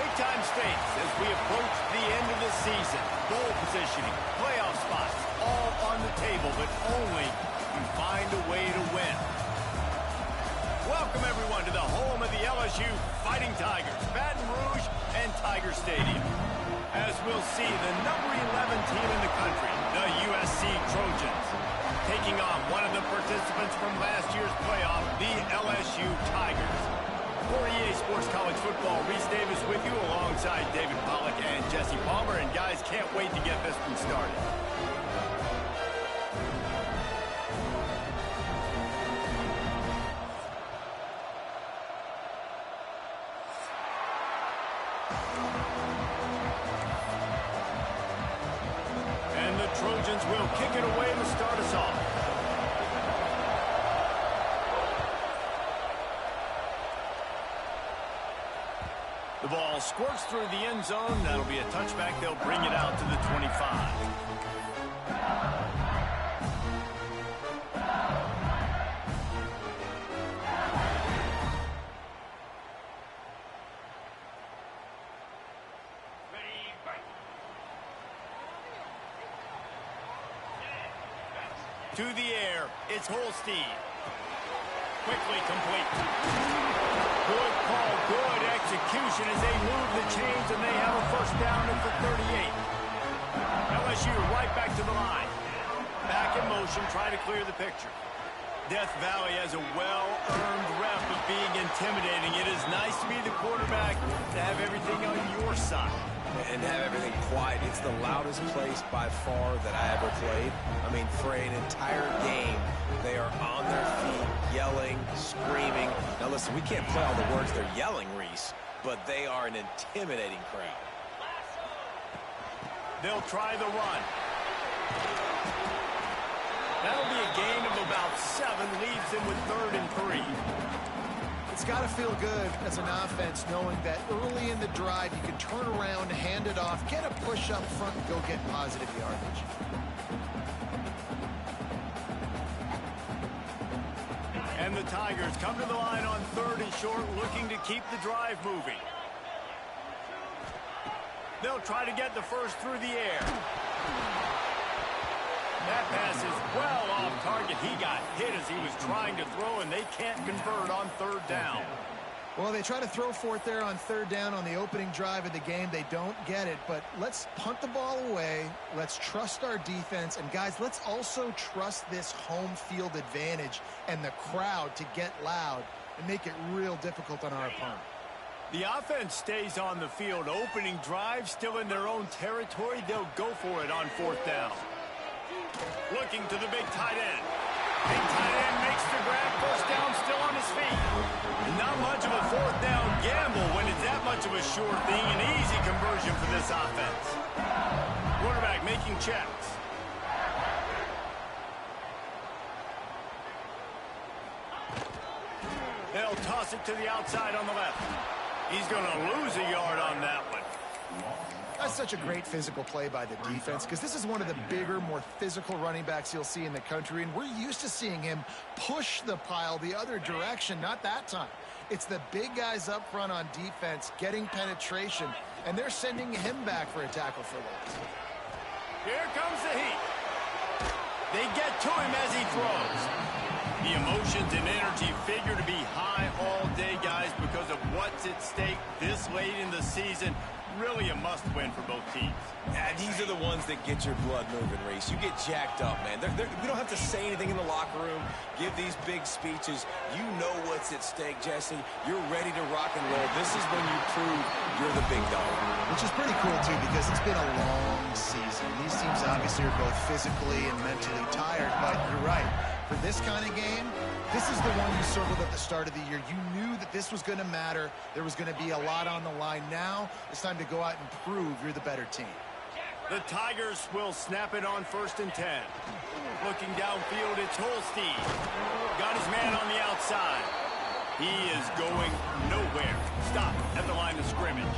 Big-time stakes as we approach the end of the season. Goal positioning, playoff spots, all on the table, but only you find a way to win. Welcome, everyone, to the home of the LSU Fighting Tigers, Baton Rouge and Tiger Stadium. As we'll see, the number 11 team in the country, the USC Trojans, taking on one of the participants from last year's playoff, the LSU Tigers. For EA Sports College Football, Reese Davis with you alongside David Pollack and Jesse Palmer. And guys, can't wait to get this one started. And the Trojans will kick it away to start us off. The ball squirts through the end zone. That'll be a touchback. They'll bring it out to the 25. To the air, it's Holstein. Quickly complete. Good call, good execution as they move the chains and they have a first down at the 38. LSU right back to the line. Back in motion, try to clear the picture. Death Valley has a well-earned rep of being intimidating. It is nice to be the quarterback, to have everything on your side. And have everything quiet. It's the loudest place by far that I ever played. I mean, for an entire game, they are on their feet, yelling, screaming. Now listen, we can't play all the words they're yelling, Reese, but they are an intimidating crowd. They'll try the run. That'll be a gain of about 7, leaves them with 3rd and 3. It's got to feel good as an offense knowing that early in the drive you can turn around, hand it off, get a push up front, and go get positive yardage. And the Tigers come to the line on 3rd and short, looking to keep the drive moving. They'll try to get the first through the air. That pass is well off target. He got hit as he was trying to throw, and they can't convert on 3rd down. Well, they try to throw for it there on 3rd down on the opening drive of the game. They don't get it, but let's punt the ball away. Let's trust our defense. And, guys, let's also trust this home field advantage and the crowd to get loud and make it real difficult on our opponent. The offense stays on the field. Opening drive, still in their own territory. They'll go for it on 4th down. Looking to the big tight end. Big tight end makes the grab. First down, still on his feet. Not much of a 4th down gamble when it's that much of a sure thing. An easy conversion for this offense. Quarterback making checks. They'll toss it to the outside on the left. He's going to lose a yard on that one. That's such a great physical play by the defense because this is one of the bigger, more physical running backs you'll see in the country, and we're used to seeing him push the pile the other direction. Not that time. It's the big guys up front on defense getting penetration, and they're sending him back for a tackle for loss. Here comes the heat. They get to him as he throws. The emotions and energy figure to be high all day, guys, because of what's at stake this late in the season. Really a must-win for both teams. Yeah, these are the ones that get your blood moving, Reese. You get jacked up, man. We don't have to say anything in the locker room, give these big speeches. You know what's at stake, Jesse. You're ready to rock and roll. This is when you prove you're the big dog. Which is pretty cool, too, because it's been a long season. These teams obviously are both physically and mentally tired, but you're right. For this kind of game, this is the one you circled at the start of the year. You knew that this was going to matter. There was going to be a lot on the line. Now it's time to go out and prove you're the better team. The Tigers will snap it on 1st and 10. Looking downfield, it's Holstein. Got his man on the outside. He is going nowhere. Stop at the line of scrimmage.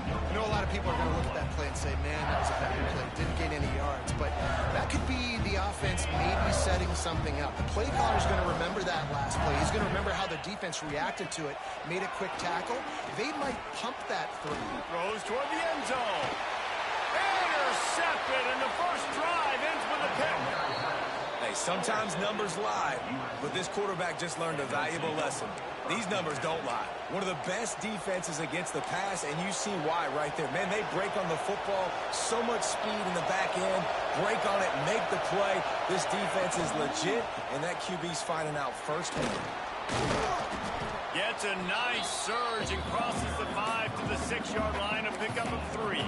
I know a lot of people are going to look at that play and say, man, that was a bad play. Didn't gain any yards. But that could be the offense maybe setting something up. The play caller's going to remember that last play. He's going to remember how the defense reacted to it, made a quick tackle. They might pump that through. Throws toward the end zone. Intercepted, and the first drive ends with a pick. Hey, sometimes numbers lie, but this quarterback just learned a valuable lesson. These numbers don't lie. One of the best defenses against the pass, and you see why right there. Man, they break on the football, so much speed in the back end, break on it, make the play. This defense is legit, and that QB's finding out firsthand. Gets a nice surge and crosses the 5 to the 6-yard line, a pickup of 3.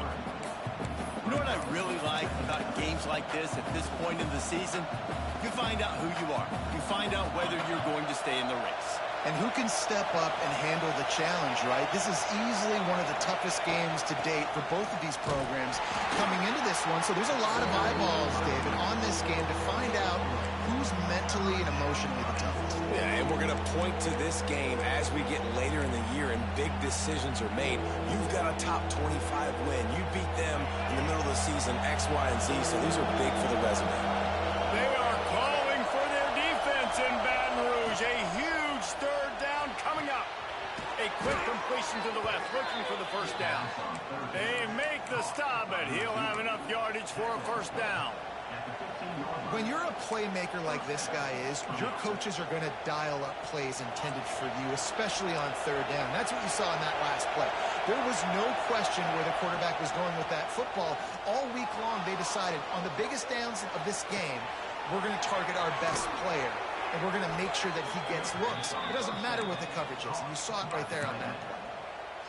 You know what I really like about games like this at this point in the season? You find out who you are. You find out whether you're going to stay in the race. And who can step up and handle the challenge, right? This is easily one of the toughest games to date for both of these programs coming into this one. So there's a lot of eyeballs, David, on this game to find out who's mentally and emotionally the toughest. Yeah, and we're going to point to this game as we get later in the year and big decisions are made. You've got a top 25 win. You beat them in the middle of the season, X, Y, and Z, so these are big for the resume. They are calling for their defense in Baton Rouge. A huge third down coming up. A quick completion to the left, looking for the first down. They make the stop, but he'll have enough yardage for a first down. When you're a playmaker like this guy is, your coaches are going to dial up plays intended for you, especially on third down. That's what you saw in that last play. There was no question where the quarterback was going with that football. All week long, they decided on the biggest downs of this game, we're going to target our best player, and we're going to make sure that he gets looks. It doesn't matter what the coverage is, and you saw it right there on that play.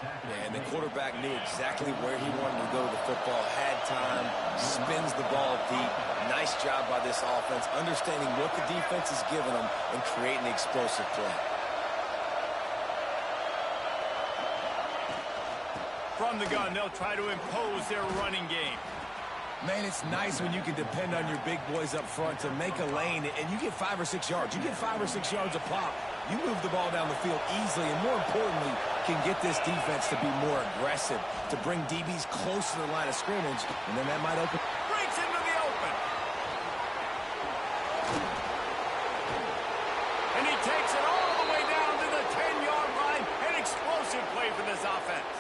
Yeah, and the quarterback knew exactly where he wanted to go with the football, had time, spins the ball deep. Nice job by this offense, understanding what the defense is giving them and creating the explosive play. From the gun, they'll try to impose their running game. Man, it's nice when you can depend on your big boys up front to make a lane, and you get 5 or 6 yards. You get 5 or 6 yards a pop. You move the ball down the field easily, and more importantly, can get this defense to be more aggressive, to bring DBs close to the line of scrimmage, and then that might open. Breaks into the open. And he takes it all the way down to the 10-yard line. An explosive play for this offense.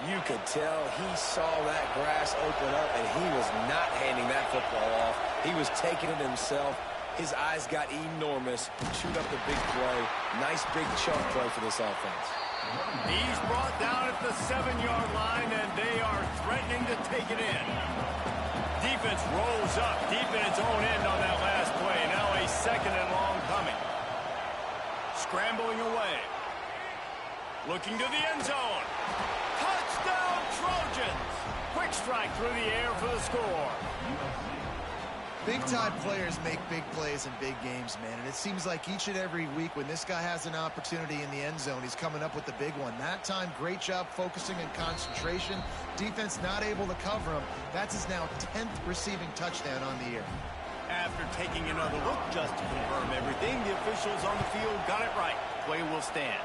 You could tell he saw that grass open up, and he was not handing that football off. He was taking it himself. His eyes got enormous. Chewed up the big play. Nice big chunk play for this offense. He's brought down at the 7-yard line, and they are threatening to take it in. Defense rolls up deep in its own end on that last play. Now a 2nd and long coming. Scrambling away. Looking to the end zone. Touchdown, Trojans! Quick strike through the air for the score. Big-time players make big plays in big games, man. And it seems like each and every week when this guy has an opportunity in the end zone, he's coming up with the big one. That time, great job focusing and concentration. Defense not able to cover him. That's his now 10th receiving touchdown on the year. After taking another look just to confirm everything, the officials on the field got it right. Play will stand.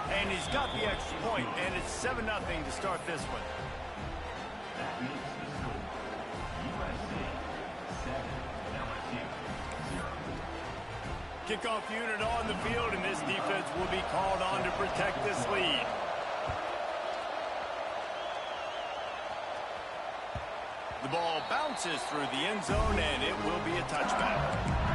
And he's got the extra point, and it's 7-0 to start this one. Kickoff unit on the field, and this defense will be called on to protect this lead. The ball bounces through the end zone, and it will be a touchback.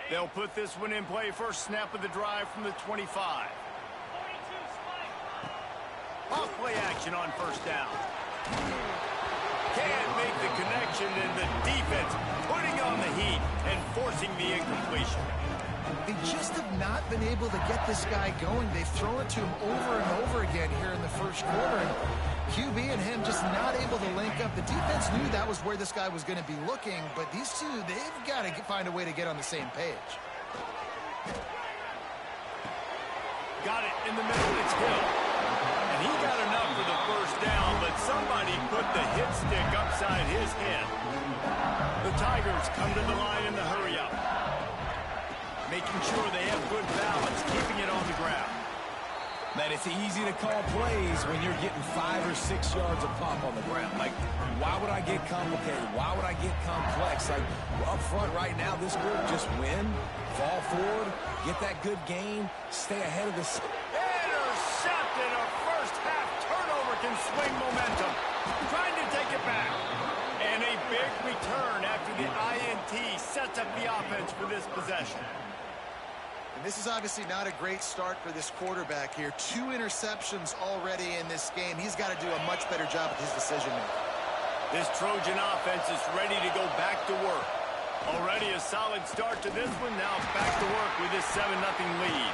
They'll put this one in play. First snap of the drive from the 25. Off play action on first down. Can't make the connection, and the defense putting on the heat and forcing the incompletion. They just have not been able to get this guy going. They've thrown it to him over and over again here in the first quarter. And QB and him just not able to link up. The defense knew that was where this guy was going to be looking, but these two, they've got to find a way to get on the same page. Got it in the middle. It's Hill. And he got enough for the first down, but somebody put the hit stick upside his head. The Tigers come to the line in the hurry-up, making sure they have good balance, keeping it on the ground. Man, it's easy to call plays when you're getting 5 or 6 yards of pop on the ground. Like, why would I get complicated? Why would I get complex? Like, up front right now, this group just win, fall forward, get that good gain, stay ahead of this. Intercepted. A first-half turnover can swing momentum. Trying to take it back. And a big return after the INT sets up the offense for this possession. And this is obviously not a great start for this quarterback here. 2 interceptions already in this game. He's got to do a much better job with his decision-making. This Trojan offense is ready to go back to work. Already a solid start to this one. Now back to work with this 7-0 lead.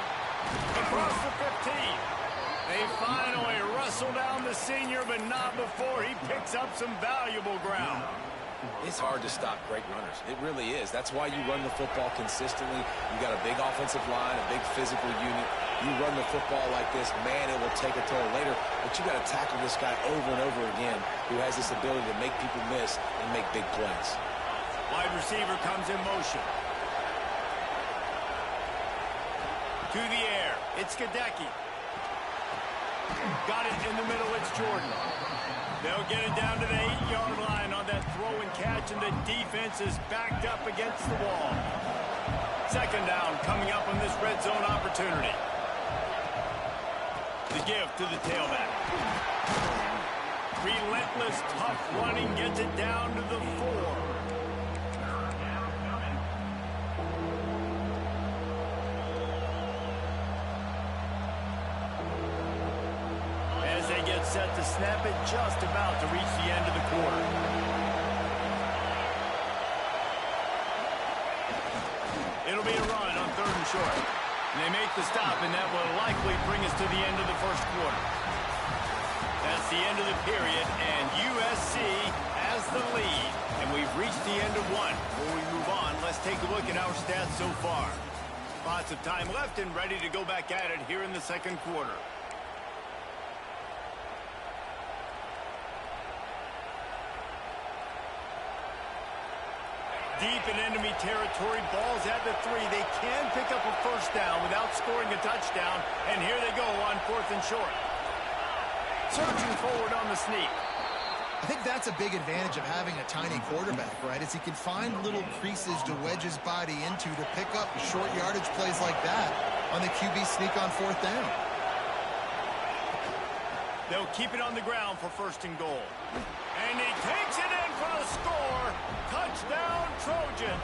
Across the 15. They finally wrestle down the senior, but not before he picks up some valuable ground. It's hard to stop great runners. It really is. That's why you run the football consistently. You got a big offensive line, a big physical unit. You run the football like this, man, it will take a toll later. But you got to tackle this guy over and over again who has this ability to make people miss and make big plays. Wide receiver comes in motion. To the air. It's Gadecki. Got it in the middle. It's Jordan. They'll get it down to the 8-yard line on that throw and catch, and the defense is backed up against the wall. Second down coming up on this red zone opportunity. The give to the tailback. Relentless, tough running gets it down to the 4. Set to snap it, just about to reach the end of the quarter. It'll be a run on 3rd and short. And they make the stop, and that will likely bring us to the end of the first quarter. That's the end of the period, and USC has the lead. And we've reached the end of one. Before we move on, let's take a look at our stats so far. Lots of time left and ready to go back at it here in the second quarter. Deep in enemy territory, balls at the 3. They can pick up a first down without scoring a touchdown, and here they go on 4th and short. Surging forward on the sneak. I think that's a big advantage of having a tiny quarterback, right? Is he can find little creases to wedge his body into to pick up short yardage plays like that on the QB sneak on 4th down. They'll keep it on the ground for 1st and goal. And he takes it in for the score. Touchdown, Trojans.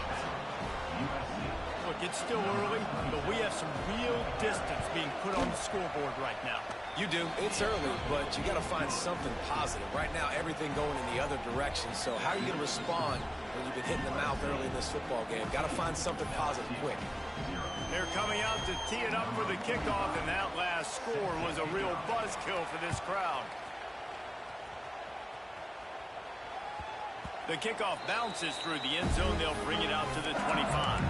Look, it's still early, but we have some real distance being put on the scoreboard right now. You do. It's early, but you got to find something positive. Right now, everything going in the other direction. So how are you going to respond when you've been hitting the mouth early in this football game? Got to find something positive quick. They're coming out to tee it up for the kickoff, and that last score was a real buzzkill for this crowd. The kickoff bounces through the end zone. They'll bring it out to the 25.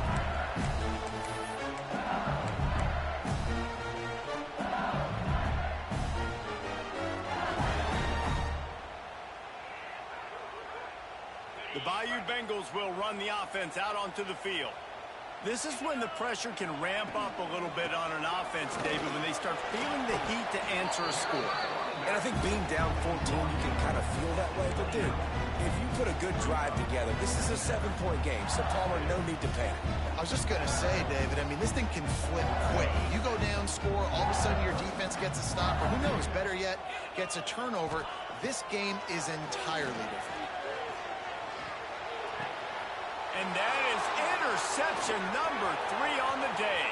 The Bayou Bengals will run the offense out onto the field. This is when the pressure can ramp up a little bit on an offense, David, when they start feeling the heat to answer a score. And I think being down 14, you can kind of feel that way. But, dude, if you put a good drive together, this is a 7-point game, so Palmer, no need to panic. I was just going to say, David, I mean, this thing can flip quick. You go down, score, all of a sudden your defense gets a stop, or who knows, better yet, gets a turnover. This game is entirely different. And that is interception number 3 on the day.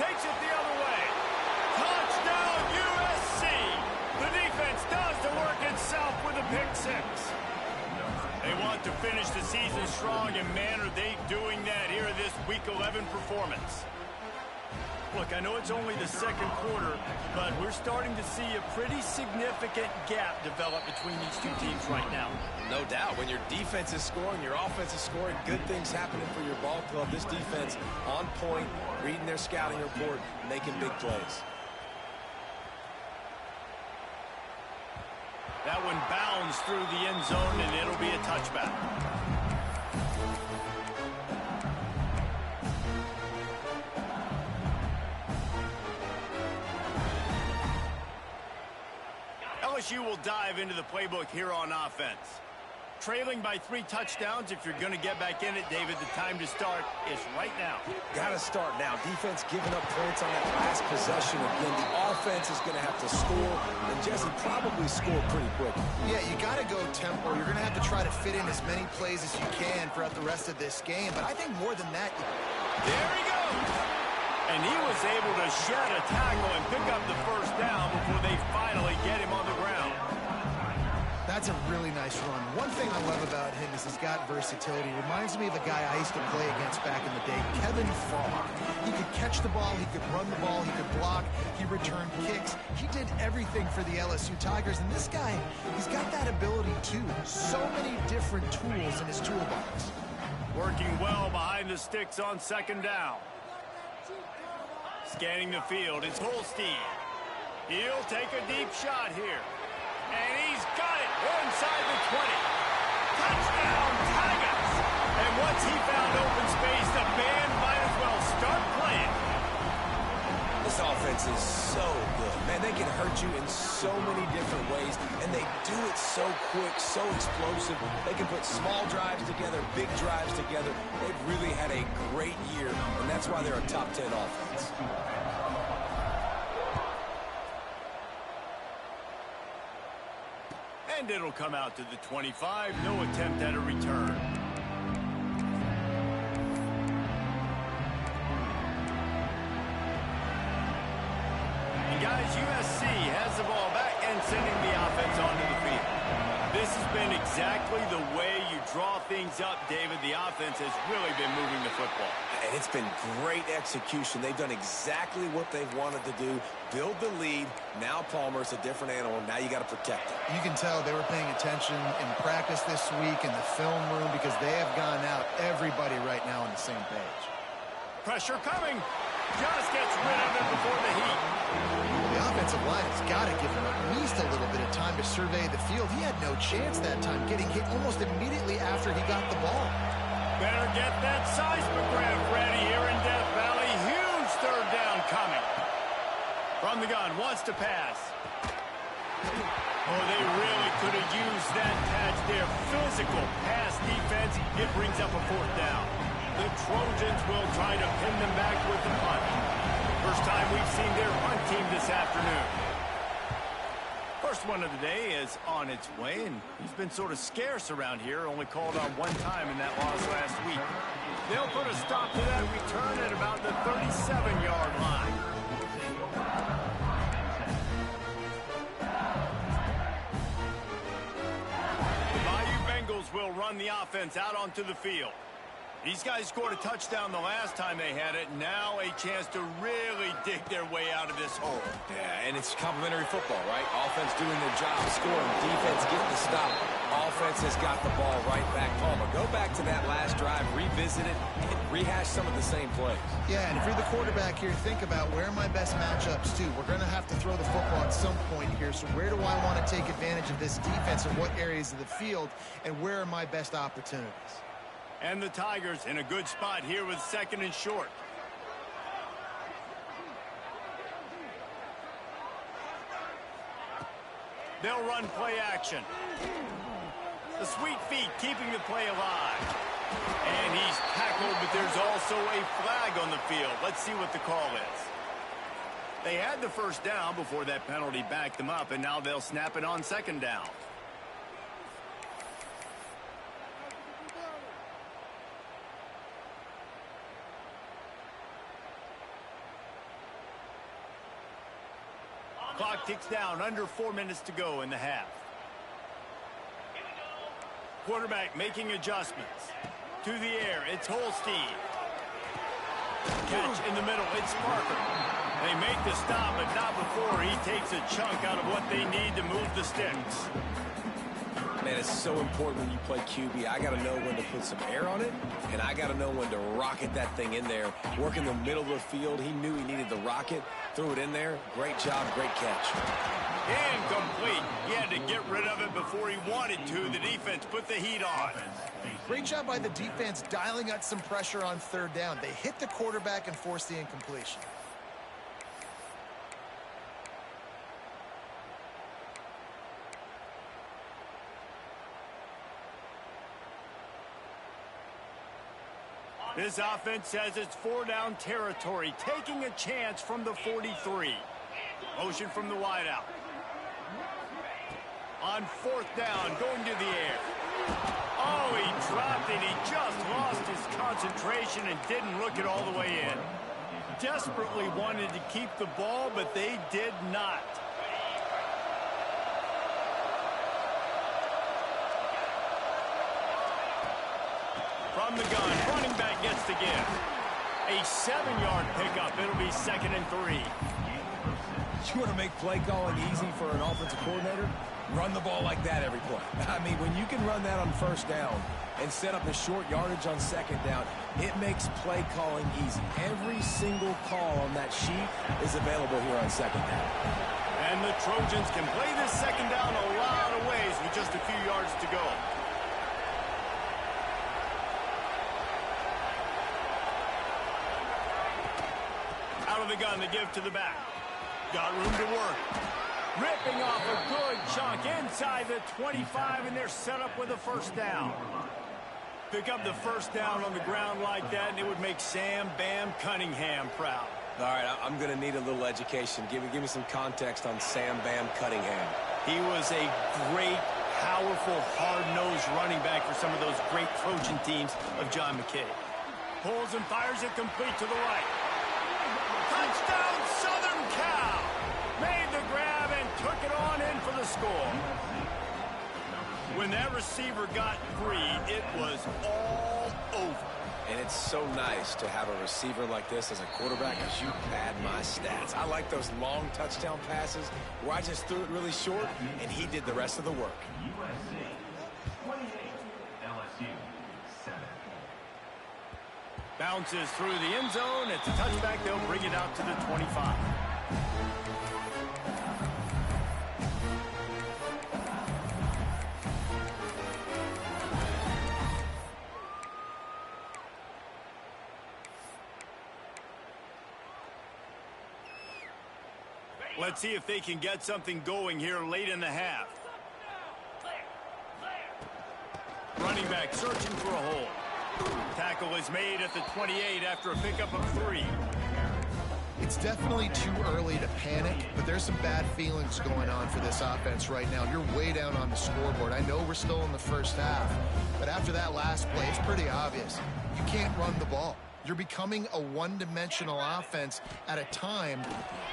Takes it the other way. Touchdown, USC. The defense does the work itself with a pick 6. They want to finish the season strong, and man, are they doing that here in this Week 11 performance. Look, I know it's only the second quarter, but we're starting to see a pretty significant gap develop between these two teams right now. No doubt. When your defense is scoring, your offense is scoring, good things happening for your ball club. This defense on point, reading their scouting report, making big plays. That one bounds through the end zone, and it'll be a touchback. LSU will dive into the playbook here on offense. Trailing by 3 touchdowns. If you're going to get back in it, David, the time to start is right now. Got to start now. Defense giving up points on that last possession. Again, the offense is going to have to score, and Jesse probably score pretty quick. Yeah, you got to go tempo. You're going to have to try to fit in as many plays as you can throughout the rest of this game. But I think more than that... There he goes! And he was able to shed a tackle and pick up the first down before they finally get him on the ground. That's a really nice run. One thing I love about him is he's got versatility. Reminds me of a guy I used to play against back in the day, Kevin Farr. He could catch the ball, he could run the ball, he could block, he returned kicks. He did everything for the LSU Tigers, and this guy, he's got that ability too. So many different tools in his toolbox. Working well behind the sticks on second down. Scanning the field, it's Holstein. He'll take a deep shot here. And he's got it inside the 20. Touchdown, Tigers! And once he found open space, the band might as well start playing. This offense is so good. Man, they can hurt you in so many different ways, and they do it so quick, so explosive. They can put small drives together, big drives together. They've really had a great year, and that's why they're a top 10 offense. And it'll come out to the 25. No attempt at a return. And guys, USC has the ball back and sending the offense onto the field. This has been exactly the way you draw things up, David. The offense has really been moving the football. And it's been great execution. They've done exactly what they've wanted to do. Build the lead. Now Palmer's a different animal. Now you got to protect him. You can tell they were paying attention in practice this week in the film room because they have gone out everybody right now on the same page. Pressure coming. Just gets rid of it before the heat. The offensive line has got to give him at least a little bit of time to survey the field. He had no chance that time, getting hit almost immediately after he got the ball. Better get that seismograph ready here in Death Valley. Huge third down coming. From the gun, wants to pass. Oh, they really could have used that catch there. Physical pass defense. It brings up a fourth down. The Trojans will try to pin them back with the punt. First time we've seen their punt team this afternoon. First one of the day is on its way, and he's been sort of scarce around here, only called on one time in that loss last week. They'll put a stop to that return at about the 37-yard line. The Bayou Bengals will run the offense out onto the field. These guys scored a touchdown the last time they had it. Now a chance to really dig their way out of this hole. Yeah, and it's complimentary football, right? Offense doing their job, scoring, defense getting the stop. Offense has got the ball right back. Palmer, go back to that last drive, revisit it, and rehash some of the same plays. Yeah, and if you're the quarterback here, think about where are my best matchups too. We're going to have to throw the football at some point here, so where do I want to take advantage of this defense and what areas of the field, and where are my best opportunities? And the Tigers in a good spot here with second and short. They'll run play action. The sweet feet keeping the play alive. And he's tackled, but there's also a flag on the field. Let's see what the call is. They had the first down before that penalty backed them up, and now they'll snap it on second down. Clock ticks down, under 4 minutes to go in the half. Quarterback making adjustments. To the air, it's Holstein. Catch in the middle, it's Parker. They make the stop, but not before he takes a chunk out of what they need to move the sticks. Man, it's so important when you play QB. I got to know when to put some air on it, and I got to know when to rocket that thing in there. Work in the middle of the field. He knew he needed the rocket. threw it in there. Great job, great catch. Incomplete. He had to get rid of it before he wanted to. The defense put the heat on. Great job by the defense dialing out some pressure on third down. They hit the quarterback and forced the incompletion. This offense says it's four-down territory, taking a chance from the 43. Motion from the wideout. On fourth down, going to the air. Oh, he dropped it. He just lost his concentration and didn't look it all the way in. Desperately wanted to keep the ball, but they did not. From the gun, running back gets the give. A 7-yard pickup. It'll be 2nd and 3. You want to make play calling easy for an offensive coordinator? Run the ball like that every play. I mean, when you can run that on first down and set up a short yardage on second down, it makes play calling easy. Every single call on that sheet is available here on second down. And the Trojans can play this second down a lot of ways with just a few yards to go. Out of the gun, the give to the back. Got room to work. Ripping off a good chunk inside the 25, and they're set up with a first down. Pick up the first down on the ground like that, and it would make Sam Bam Cunningham proud. All right, I'm going to need a little education. Give me some context on Sam Bam Cunningham. He was a great, powerful, hard-nosed running back for some of those great Trojan teams of John McKay. Pulls and fires it complete to the right. Touchdown, Southern Cal! Made the grab and took it on in for the score. When that receiver got free, it was all over. And it's so nice to have a receiver like this as a quarterback because you pad my stats. I like those long touchdown passes where I just threw it really short and he did the rest of the work. Bounces through the end zone. It's a touchback. They'll bring it out to the 25. Let's see if they can get something going here late in the half. Running back searching for a hole. Tackle is made at the 28 after a pickup of 3. It's definitely too early to panic, but there's some bad feelings going on for this offense right now. You're way down on the scoreboard. I know we're still in the first half, but after that last play, it's pretty obvious. You can't run the ball. You're becoming a one-dimensional offense at a time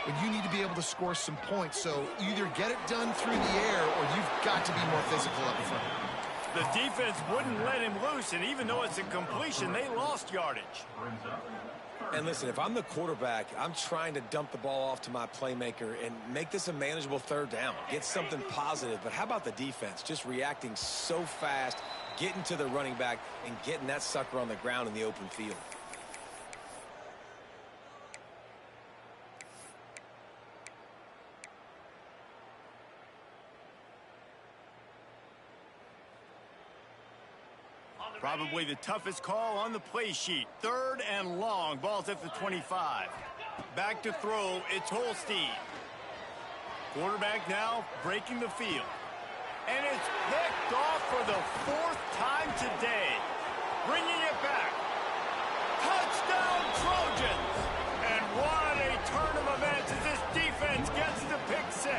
when you need to be able to score some points. So either get it done through the air or you've got to be more physical up front. The defense wouldn't let him loose, and even though it's a completion, they lost yardage. And listen, if I'm the quarterback, I'm trying to dump the ball off to my playmaker and make this a manageable third down. Get something positive. But how about the defense? Just reacting so fast, getting to the running back, and getting that sucker on the ground in the open field. Probably the toughest call on the play sheet. 3rd and long. Ball's at the 25. Back to throw. It's Holstein. Quarterback now breaking the field. And it's picked off for the 4th time today. Bringing it back. Touchdown, Trojans! And what a turn of events as this defense gets the pick 6.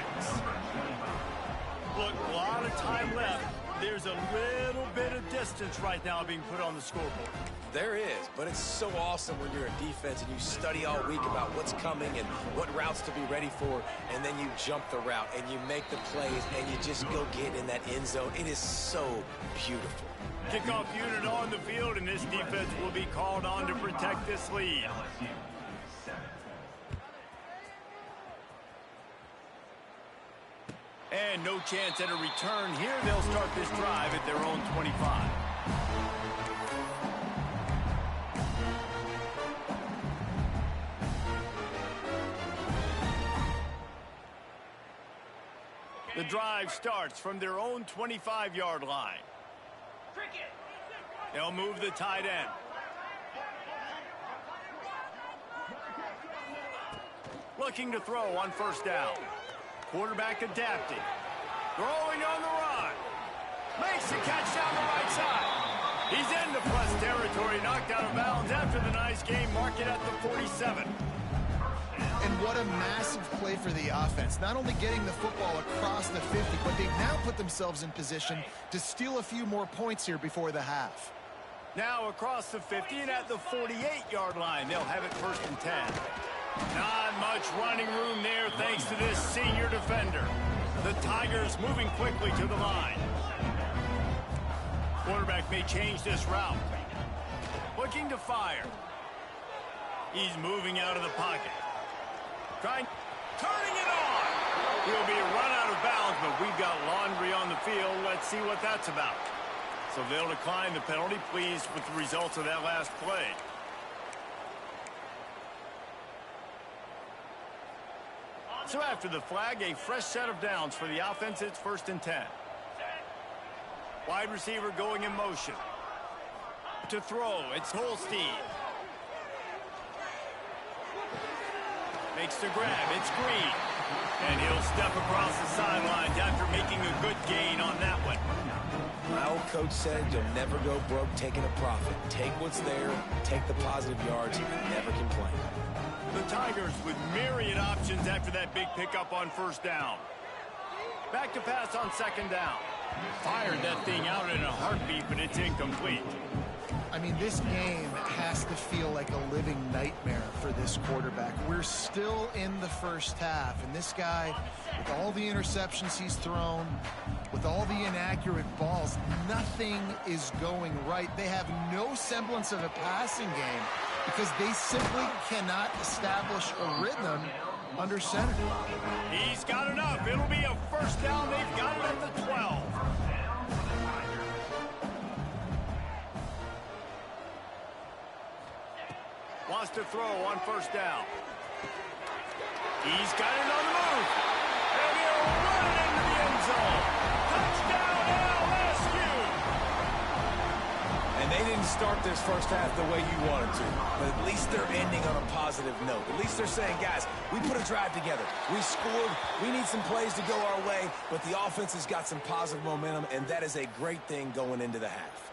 Look, a lot of time left. There's a little bit of distance right now being put on the scoreboard. There is, but it's so awesome when you're a defense and you study all week about what's coming and what routes to be ready for, and then you jump the route and you make the plays and you just go get in that end zone. It is so beautiful. Kickoff unit on the field, and this defense will be called on to protect this lead. And no chance at a return here. They'll start this drive at their own 25. The drive starts from their own 25-yard line. They'll move the tight end. Looking to throw on first down. Quarterback adapting. Throwing on the run. Makes the catch down the right side. He's into plus territory, knocked out of bounds after the nice game. Mark it at the 47. And what a massive play for the offense. Not only getting the football across the 50, but they've now put themselves in position to steal a few more points here before the half. Now across the 50 and at the 48-yard line. They'll have it first and 10. Not much running room there thanks to this senior defender. The Tigers moving quickly to the line. Quarterback may change this route. Looking to fire. He's moving out of the pocket. Turning it on. He'll be run out of bounds, but we've got laundry on the field. Let's see what that's about. So they'll decline the penalty. Pleased with the results of that last play. So after the flag, a fresh set of downs for the offense. It's first and 10. Wide receiver going in motion. To throw, it's Holstein. Makes the grab, it's Green. And he'll step across the sidelines after making a good gain on that one. My old coach said you'll never go broke taking a profit. Take what's there, take the positive yards, never complain. The Tigers with myriad options after that big pickup on first down. Back to pass on second down. Fired that thing out in a heartbeat, but it's incomplete. I mean, this game has to feel like a living nightmare for this quarterback. We're still in the first half, and this guy, with all the interceptions he's thrown, with all the inaccurate balls, nothing is going right. They have no semblance of a passing game because they simply cannot establish a rhythm under center. He's got enough. It'll be a first down. They've got it at the 12. Wants to throw on first down. He's got it on the move. And he'll run it into the end zone. Touchdown, LSU. And they didn't start this first half the way you wanted to. But at least they're ending on a positive note. At least they're saying, guys, we put a drive together. We scored. We need some plays to go our way. But the offense has got some positive momentum, and that is a great thing going into the half.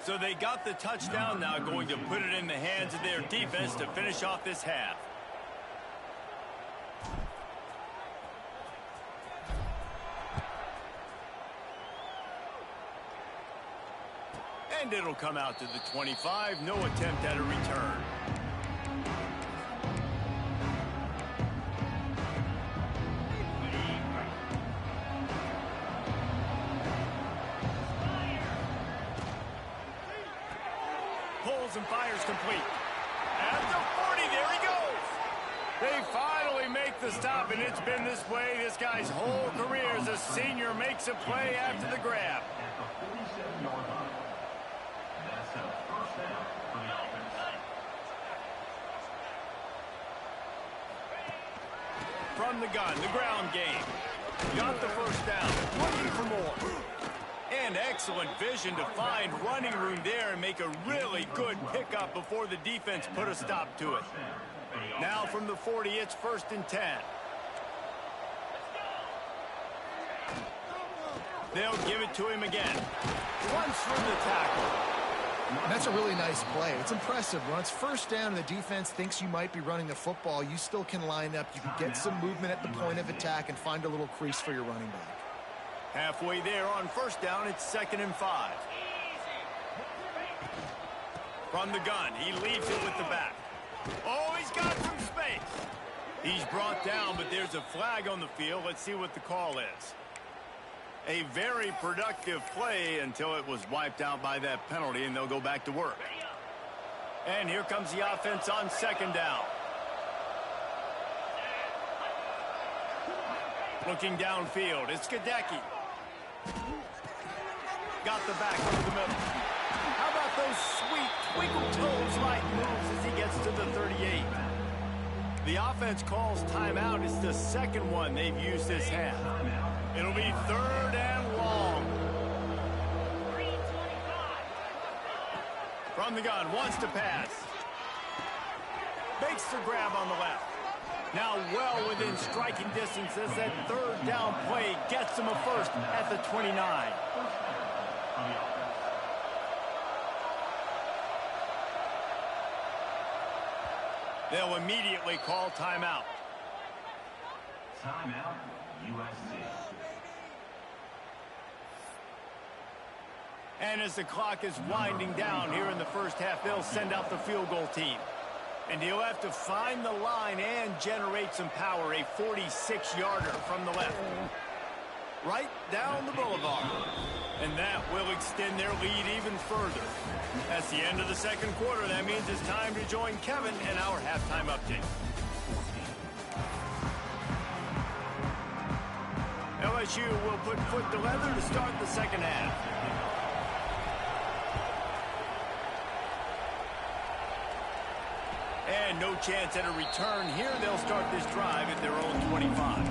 So they got the touchdown, now going to put it in the hands of their defense to finish off this half. And it'll come out to the 25. No attempt at a return. Pulls and fires complete. At the 40, there he goes. They finally make the stop, and it's been this way this guy's whole career as a senior makes a play after the grab. From the gun, the ground game. Got the first down. Looking for more. And excellent vision to find running room there and make a really good pickup before the defense put a stop to it. Now from the 40, it's first and 10. They'll give it to him again. Runs through the tackle. That's a really nice play. It's impressive. When it's first down and the defense thinks you might be running the football, you still can line up. You can get some movement at the point of attack and find a little crease for your running back. Halfway there on first down, it's 2nd and 5. From the gun, he leaves it with the back. Oh, he's got some space. He's brought down, but there's a flag on the field. Let's see what the call is. A very productive play until it was wiped out by that penalty, and they'll go back to work. And here comes the offense on second down. Looking downfield, it's Gadecki. Got the back over the middle. How about those sweet twinkle toes-like moves as he gets to the 38? The offense calls timeout. It's the second one they've used this half. It'll be 3rd and long. From the gun, wants to pass. Makes the grab on the left. Now well within striking distance as that 3rd down play gets him a first at the 29. They'll immediately call timeout. Timeout, USC. And as the clock is winding down here in the first half, they'll send out the field goal team. And he'll have to find the line and generate some power. A 46-yarder from the left. Right down the boulevard. And that will extend their lead even further. That's the end of the second quarter. That means it's time to join Kevin in our halftime update. LSU will put foot to leather to start the second half. And no chance at a return here. They'll start this drive at their own 25.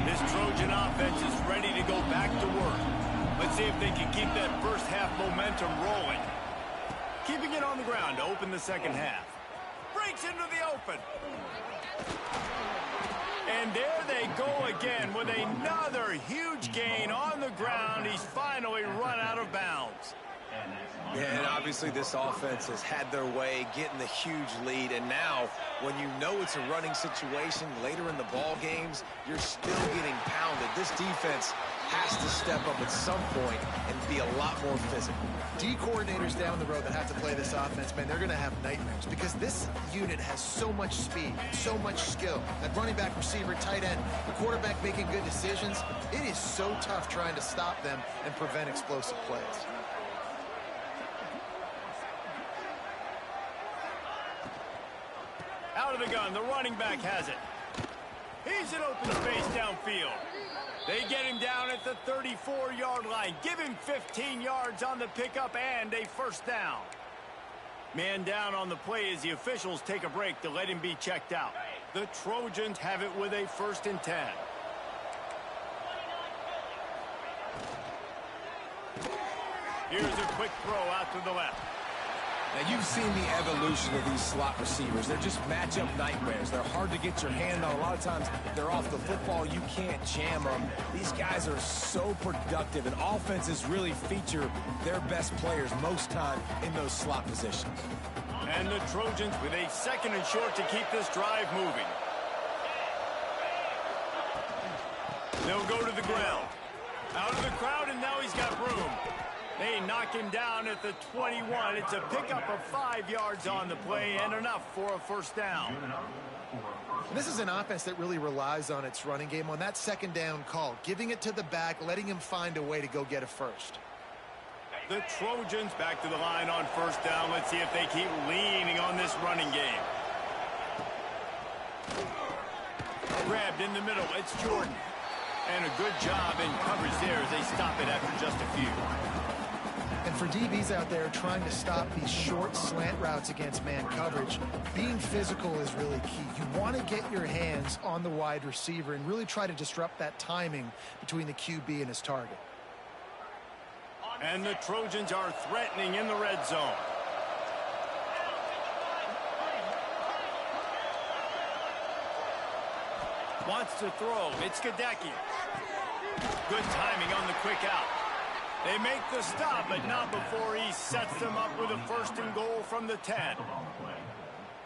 This Trojan offense is ready to go back to work. Let's see if they can keep that first half momentum rolling. Keeping it on the ground to open the second half. Breaks into the open. And there they go again with another huge gain on the ground. He's finally run out of bounds. Yeah, and obviously this offense has had their way, getting the huge lead. And now, when you know it's a running situation later in the ball games, you're still getting pounded. This defense has to step up at some point and be a lot more physical. D coordinators down the road that have to play this offense, man, they're going to have nightmares because this unit has so much speed, so much skill. At running back, receiver, tight end, the quarterback making good decisions. It is so tough trying to stop them and prevent explosive plays. Out of the gun, the running back has it. He's in open space downfield. They get him down at the 34-yard line. Give him 15 yards on the pickup and a first down. Man down on the play as the officials take a break to let him be checked out. The Trojans have it with a 1st and 10. Here's a quick throw out to the left. Now, you've seen the evolution of these slot receivers. They're just matchup nightmares. They're hard to get your hand on. A lot of times, they're off the football. You can't jam them. These guys are so productive, and offenses really feature their best players most time in those slot positions. And the Trojans with a 2nd and short to keep this drive moving. They'll go to the ground. Out of the crowd, and now he's got room. They knock him down at the 21. It's a pickup of 5 yards on the play and enough for a first down. This is an offense that really relies on its running game on that 2nd down call, giving it to the back, letting him find a way to go get a first. The Trojans back to the line on first down. Let's see if they keep leaning on this running game. Grabbed in the middle. It's Jordan. And a good job in coverage there as they stop it after just a few. And for DBs out there trying to stop these short slant routes against man coverage, being physical is really key. You want to get your hands on the wide receiver and really try to disrupt that timing between the QB and his target. And the Trojans are threatening in the red zone. Wants to throw. It's Gadecki. Good timing on the quick out. They make the stop, but not before he sets them up with a 1st and goal from the 10.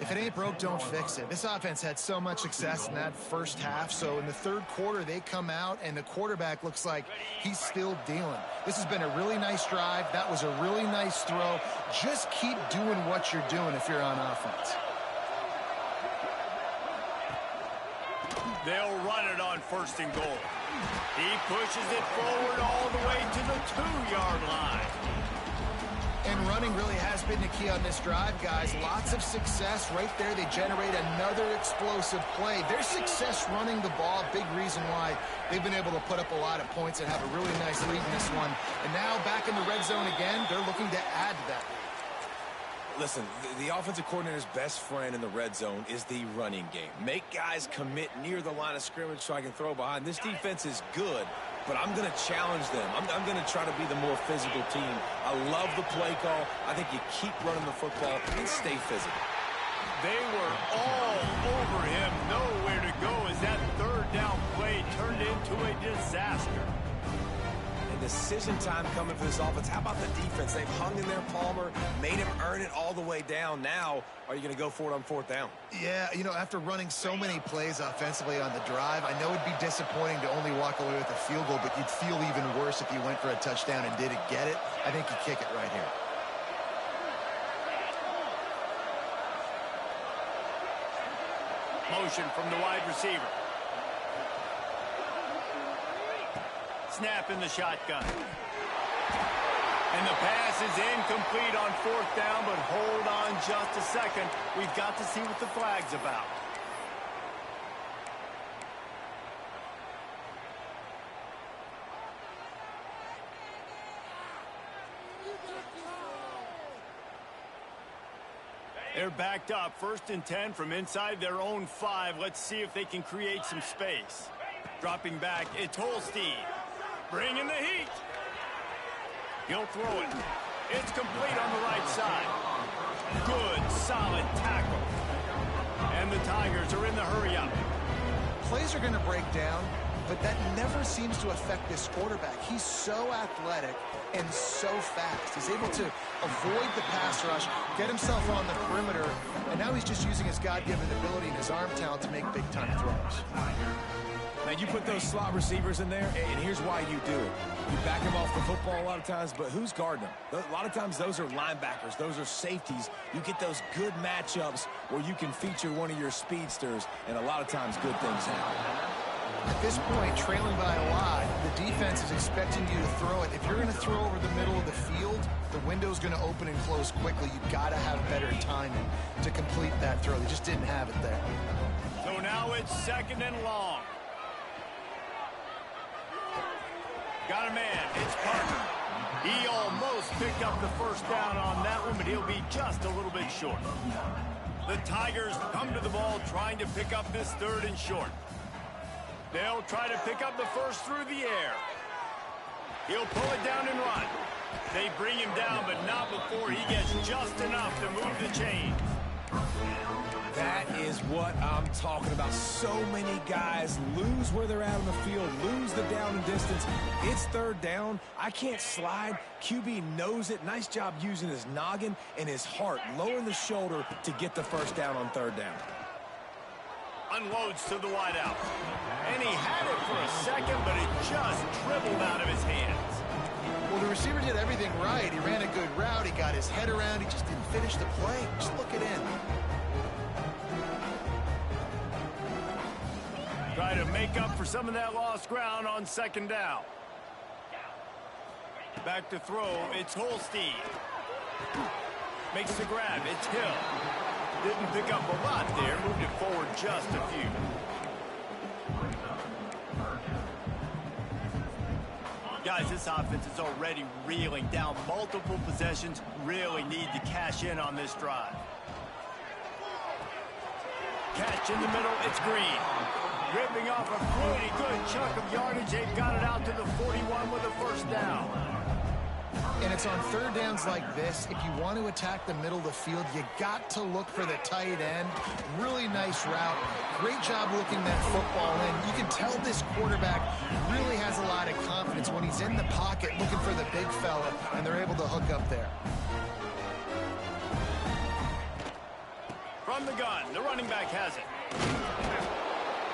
If it ain't broke, don't fix it. This offense had so much success in that first half, so in the 3rd quarter, they come out, and the quarterback looks like he's still dealing. This has been a really nice drive. That was a really nice throw. Just keep doing what you're doing if you're on offense. They'll run it on 1st and goal. He pushes it forward all the way to the 2-yard line. And running really has been the key on this drive, guys. Lots of success right there. They generate another explosive play. Their success running the ball, big reason why they've been able to put up a lot of points and have a really nice lead in this one. And now back in the red zone again, they're looking to add to that. Listen, the offensive coordinator's best friend in the red zone is the running game. Make guys commit near the line of scrimmage so I can throw behind. This defense is good, but I'm going to challenge them. I'm going to try to be the more physical team. I love the play call. I think you keep running the football and stay physical. They were all over him. Nowhere to go as that third down play turned into a disaster. Decision time coming for this offense. How about the defense? They've hung in there, Palmer, made him earn it all the way down. Now, are you going to go for it on fourth down? Yeah, you know, after running so many plays offensively on the drive, I know it'd be disappointing to only walk away with a field goal, but you'd feel even worse if you went for a touchdown and didn't get it. I think you kick it right here. Motion from the wide receiver. Snap in the shotgun. And the pass is incomplete on fourth down, but hold on just a second. We've got to see what the flag's about. They're backed up, 1st and 10 from inside their own 5. Let's see if they can create some space. Dropping back, it's Holstein. Bringing the heat. He'll throw it. It's complete on the right side. Good, solid tackle. And the Tigers are in the hurry-up. Plays are going to break down, but that never seems to affect this quarterback. He's so athletic and so fast. He's able to avoid the pass rush, get himself on the perimeter, and now he's just using his God-given ability and his arm talent to make big-time throws. Now, you put those slot receivers in there, and here's why you do it. You back them off the football a lot of times, but who's guarding them? A lot of times those are linebackers. Those are safeties. You get those good matchups where you can feature one of your speedsters, and a lot of times good things happen. At this point, trailing by a lot, the defense is expecting you to throw it. If you're going to throw over the middle of the field, the window's going to open and close quickly. You've got to have better timing to complete that throw. They just didn't have it there. So now it's 2nd and long. Got a man. It's Parker. He almost picked up the first down on that one, but he'll be just a little bit short. The Tigers come to the ball trying to pick up this 3rd and short. They'll try to pick up the first through the air. He'll pull it down and run. They bring him down, but not before he gets just enough to move the chains. That is what I'm talking about. So many guys lose where they're at on the field, lose the down and distance. It's 3rd down. I can't slide. QB knows it. Nice job using his noggin and his heart, lowering the shoulder to get the first down on 3rd down. Unloads to the wideout. And he had it for a second, but it just dribbled out of his hands. Well, the receiver did everything right. He ran a good route. He got his head around. He just didn't finish the play. Just look it in. Try to make up for some of that lost ground on 2nd down. Back to throw. It's Holstein. Makes the grab. It's Hill. Didn't pick up a lot there. Moved it forward just a few. Guys, this offense is already reeling down multiple possessions. Really need to cash in on this drive. Catch in the middle. It's Green. Ripping off a pretty good chunk of yardage. They've got it out to the 41 with a first down. And it's on 3rd downs like this. If you want to attack the middle of the field, you got to look for the tight end. Really nice route. Great job looking that football in. You can tell this quarterback really has a lot of confidence when he's in the pocket looking for the big fella, and they're able to hook up there. From the gun, the running back has it.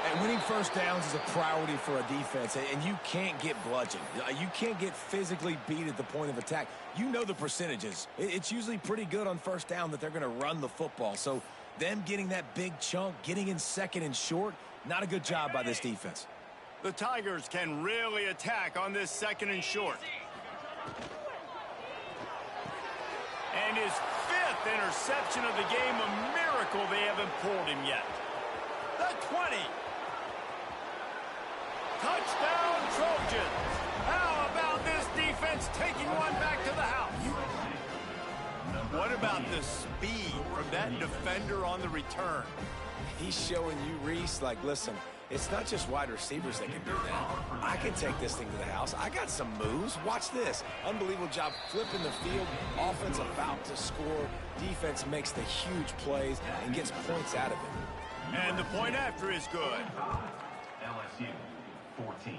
And winning first downs is a priority for a defense, and you can't get bludgeoned. You can't get physically beat at the point of attack. You know the percentages. It's usually pretty good on first down that they're going to run the football. So them getting that big chunk, getting in 2nd and short, not a good job by this defense. The Tigers can really attack on this 2nd and short. And his 5th interception of the game, a miracle they haven't pulled him yet. The 20. Touchdown, Trojans. How about this defense taking one back to the house? What about the speed from that defender on the return? He's showing you, Reese, like, listen, it's not just wide receivers that can do that. I can take this thing to the house. I got some moves. Watch this. Unbelievable job flipping the field. Offense about to score. Defense makes the huge plays and gets points out of it. And the point after is good. LSU, 14.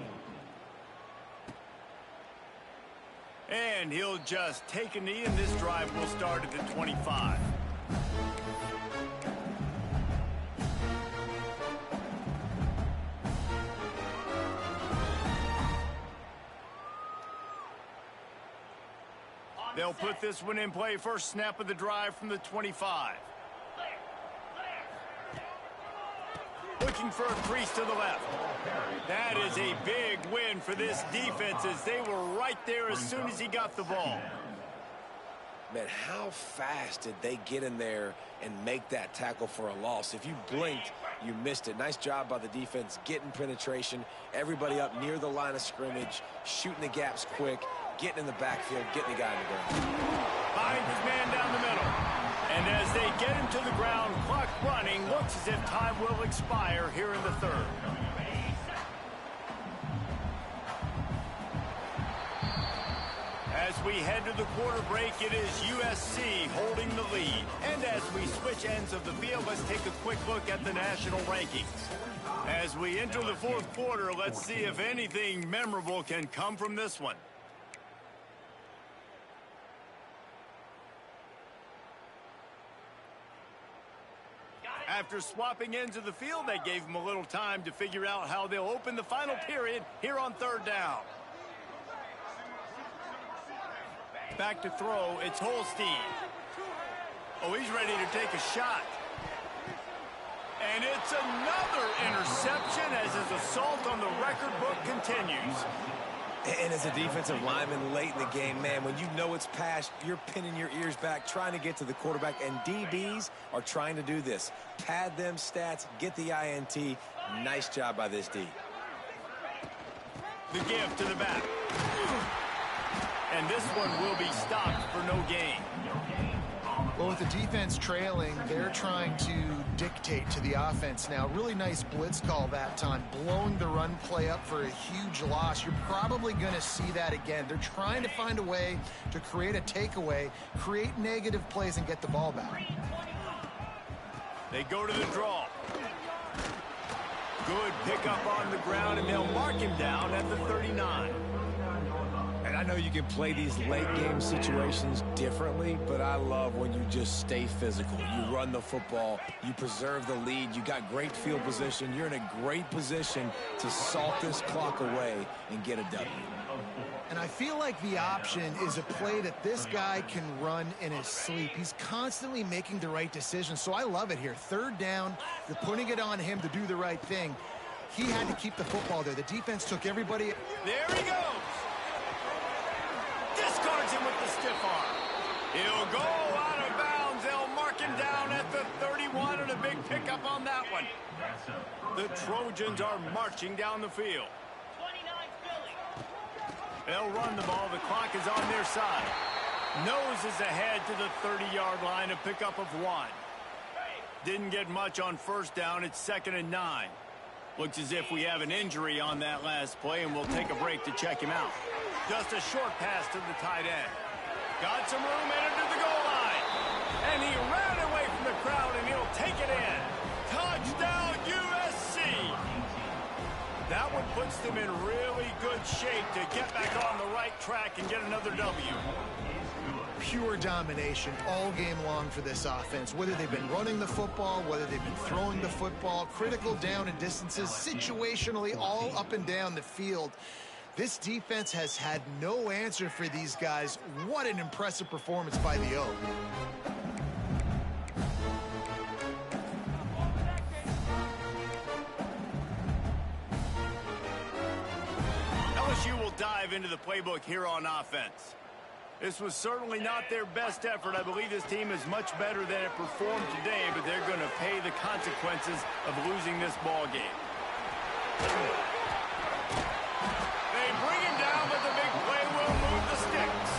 And he'll just take a knee, and this drive will start at the 25. They'll put this one in play. First snap of the drive from the 25. Looking for a crease to the left. That is a big win for this defense as they were right there as soon as he got the ball. Man, how fast did they get in there and make that tackle for a loss? If you blinked, you missed it. Nice job by the defense getting penetration. Everybody up near the line of scrimmage, shooting the gaps quick, getting in the backfield, getting the guy in the ground. Finds his man down the middle. And as they get him to the ground, clock running, looks as if time will expire here in the third. As we head to the quarter break, it is USC holding the lead. And as we switch ends of the field, let's take a quick look at the national rankings. As we enter the fourth quarter, let's see if anything memorable can come from this one. After swapping ends of the field, they gave them a little time to figure out how they'll open the final period here on third down. Back to throw, it's Holstein. Oh, he's ready to take a shot. And it's another interception as his assault on the record book continues. And as a defensive lineman late in the game, man, when you know it's past, you're pinning your ears back, trying to get to the quarterback, and DBs are trying to do this. Pad them stats, get the INT. Nice job by this D. The give to the back. And this one will be stopped for no gain. Well, with the defense trailing, they're trying to dictate to the offense now. Really nice blitz call that time, blowing the run play up for a huge loss. You're probably going to see that again. They're trying to find a way to create a takeaway, create negative plays, and get the ball back. They go to the draw. Good pickup on the ground, and they'll mark him down at the 39. And I know you can play these late game situations differently, but I love when you just stay physical. You run the football, you preserve the lead, you got great field position, you're in a great position to salt this clock away and get a W. And I feel like the option is a play that this guy can run in his sleep. He's constantly making the right decision, so I love it here. Third down, you're putting it on him to do the right thing. He had to keep the football there. The defense took everybody. There he goes. Discards him with the stiff arm. He'll go out of bounds. They'll mark him down at the 31, and a big pickup on that one. The Trojans are marching down the field. They'll run the ball. The clock is on their side. Nose is ahead to the 30-yard line, a pickup of 1. Didn't get much on first down. It's 2nd and 9. Looks as if we have an injury on that last play, and we'll take a break to check him out. Just a short pass to the tight end. Got some room, entered to the goal line. And he ran away from the crowd, and he'll take it in. Touchdown, USC. That one puts them in really good shape to get back on the right track and get another W. Pure domination all game long for this offense. Whether they've been running the football, whether they've been throwing the football, critical down and distances, situationally all up and down the field. This defense has had no answer for these guys. What an impressive performance by the O. LSU will dive into the playbook here on offense. This was certainly not their best effort. I believe this team is much better than it performed today, but they're going to pay the consequences of losing this ball game. They bring him down, but the big play will move the sticks.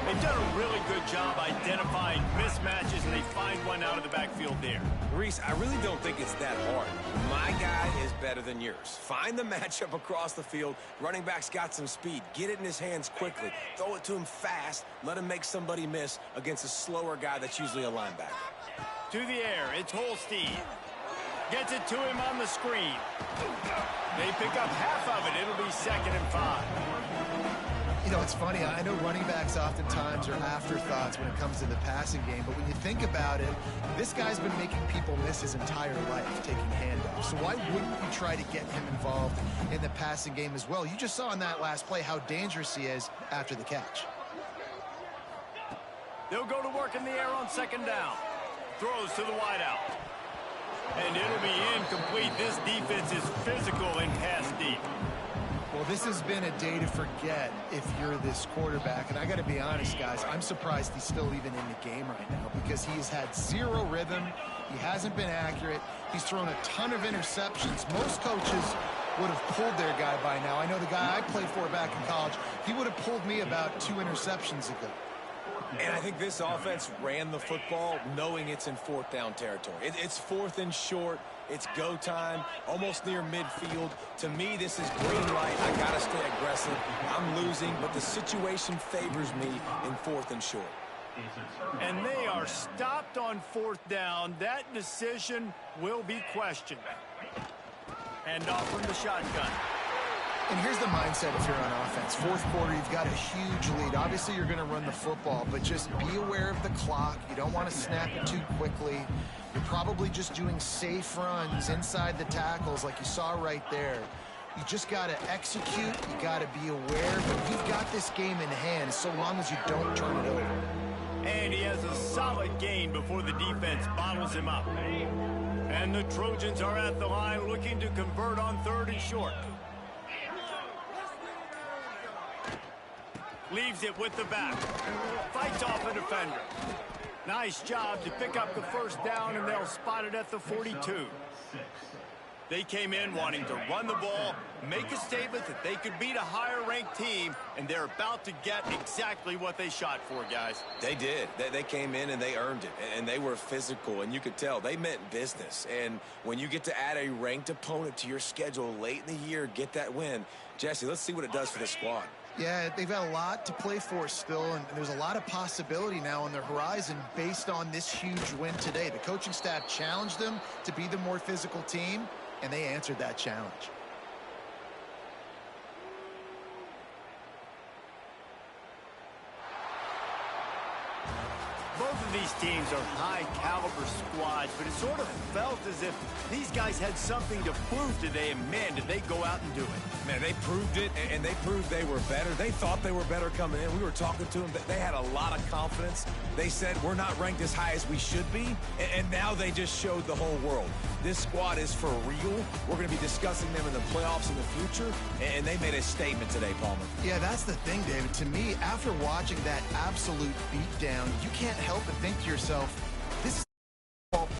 They've done a a really good job identifying mismatches, and they find one out of the backfield there. Reese, I really don't think it's that hard. My guy is better than yours. Find the matchup across the field. Running back's got some speed. Get it in his hands quickly. Throw it to him fast. Let him make somebody miss against a slower guy that's usually a linebacker. To the air, it's Holstein. Gets it to him on the screen. They pick up half of it. It'll be 2nd and 5. You know, it's funny. I know running backs oftentimes are afterthoughts when it comes to the passing game, but when you think about it, this guy's been making people miss his entire life taking handoffs. So why wouldn't you try to get him involved in the passing game as well? You just saw in that last play how dangerous he is after the catch. They'll go to work in the air on 2nd down. Throws to the wideout. And it'll be incomplete. This defense is physical and pass deep. Well, this has been a day to forget if you're this quarterback. And I got to be honest, guys, I'm surprised he's still even in the game right now because he has had zero rhythm. He hasn't been accurate. He's thrown a ton of interceptions. Most coaches would have pulled their guy by now. I know the guy I played for back in college, he would have pulled me about 2 interceptions ago. And I think this offense ran the football knowing it's in 4th down territory. It's 4th and short. It's go time, almost near midfield. To me, this is green light. I got to stay aggressive. I'm losing, but the situation favors me in 4th and short. And they are stopped on 4th down. That decision will be questioned. And off from the shotgun. And here's the mindset if you're on offense. 4th quarter, you've got a huge lead. Obviously, you're going to run the football, but just be aware of the clock. You don't want to snap it too quickly. You're probably just doing safe runs inside the tackles like you saw right there. You just got to execute. You got to be aware, but you've got this game in hand so long as you don't turn it over. And he has a solid gain before the defense bottles him up. And the Trojans are at the line looking to convert on 3rd and short. Leaves it with the back. Fights off a defender. Nice job to pick up the 1st down, and they'll spot it at the 42. They came in wanting to run the ball, make a statement that they could beat a higher-ranked team, and they're about to get exactly what they shot for, guys. They did. They came in and they earned it, and they were physical, and you could tell they meant business. And when you get to add a ranked opponent to your schedule late in the year, get that win. Jesse, let's see what it does for this squad. Yeah, they've got a lot to play for still, and there's a lot of possibility now on the horizon based on this huge win today. The coaching staff challenged them to be the more physical team, and they answered that challenge. Both of these teams are high-caliber squads, but it sort of felt as if these guys had something to prove today, and man, did they go out and do it. Man, they proved it, and they proved they were better. They thought they were better coming in. We were talking to them. They had a lot of confidence. They said, we're not ranked as high as we should be, and now they just showed the whole world. This squad is for real. We're going to be discussing them in the playoffs in the future, and they made a statement today, Palmer. Yeah, that's the thing, David. To me, after watching that absolute beatdown, you can't help but think to yourself,